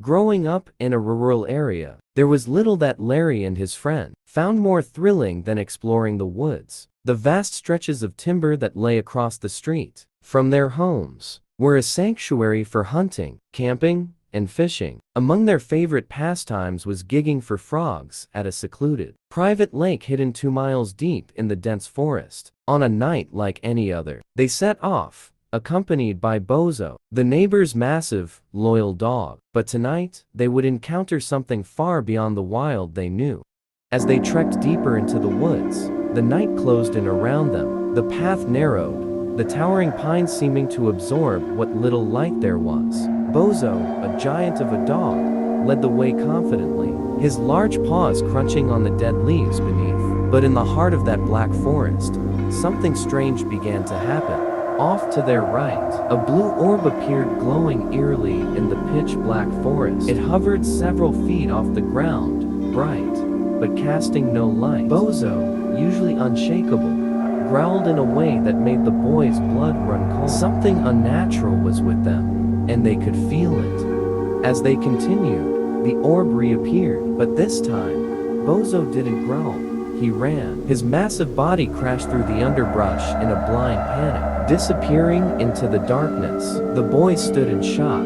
Growing up in a rural area, there was little that Larry and his friend found more thrilling than exploring the woods. The vast stretches of timber that lay across the street from their homes were a sanctuary for hunting, camping, and fishing. Among their favorite pastimes was gigging for frogs at a secluded private lake hidden 2 miles deep in the dense forest. On a night like any other, they set off, accompanied by Bozo, the neighbor's massive, loyal dog. But tonight, they would encounter something far beyond the wild they knew. As they trekked deeper into the woods, the night closed in around them. The path narrowed, the towering pines seeming to absorb what little light there was. Bozo, a giant of a dog, led the way confidently, his large paws crunching on the dead leaves beneath. But in the heart of that black forest, something strange began to happen. Off to their right, a blue orb appeared glowing eerily in the pitch-black forest. It hovered several feet off the ground, bright, but casting no light. Bozo, usually unshakable, growled in a way that made the boys' blood run cold. Something unnatural was with them, and they could feel it. As they continued, the orb reappeared, but this time, Bozo didn't growl. He ran. His massive body crashed through the underbrush in a blind panic, disappearing into the darkness. The boys stood in shock,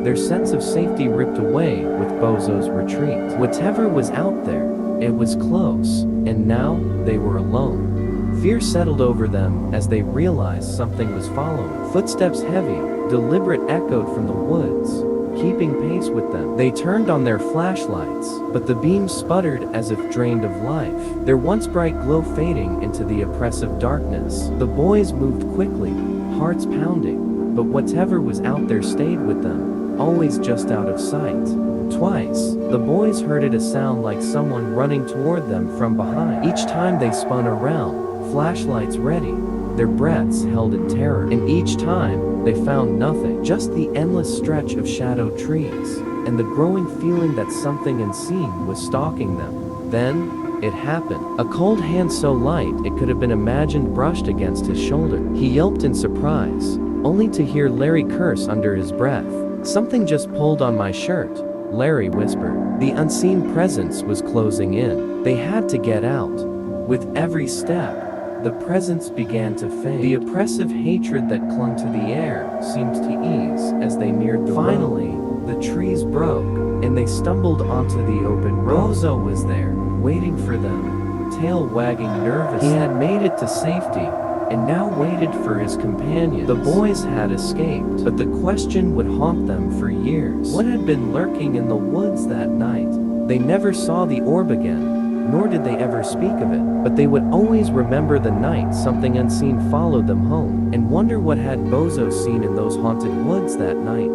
their sense of safety ripped away with Bozo's retreat. Whatever was out there, it was close, and now they were alone. Fear settled over them as they realized something was following. Footsteps heavy, deliberate echoed from the woods, keeping pace with them. They turned on their flashlights, but the beams sputtered as if drained of life, their once bright glow fading into the oppressive darkness. The boys moved quickly, hearts pounding, but whatever was out there stayed with them, always just out of sight. Twice, the boys heard a sound like someone running toward them from behind. Each time they spun around, flashlights ready, their breaths held in terror. And each time, they found nothing, just the endless stretch of shadowed trees, and the growing feeling that something unseen was stalking them. Then, it happened. A cold hand so light it could have been imagined brushed against his shoulder. He yelped in surprise, only to hear Larry curse under his breath. "Something just pulled on my shirt," Larry whispered. The unseen presence was closing in. They had to get out. With every step, the presence began to fade. The oppressive hatred that clung to the air seemed to ease as they neared the road. Finally, the trees broke, and they stumbled onto the open road. Bozo was there, waiting for them, tail wagging nervously. He had made it to safety, and now waited for his companions. The boys had escaped, but the question would haunt them for years. What had been lurking in the woods that night? They never saw the orb again, nor did they ever speak of it, but they would always remember the night something unseen followed them home, and wonder what had Bozo seen in those haunted woods that night.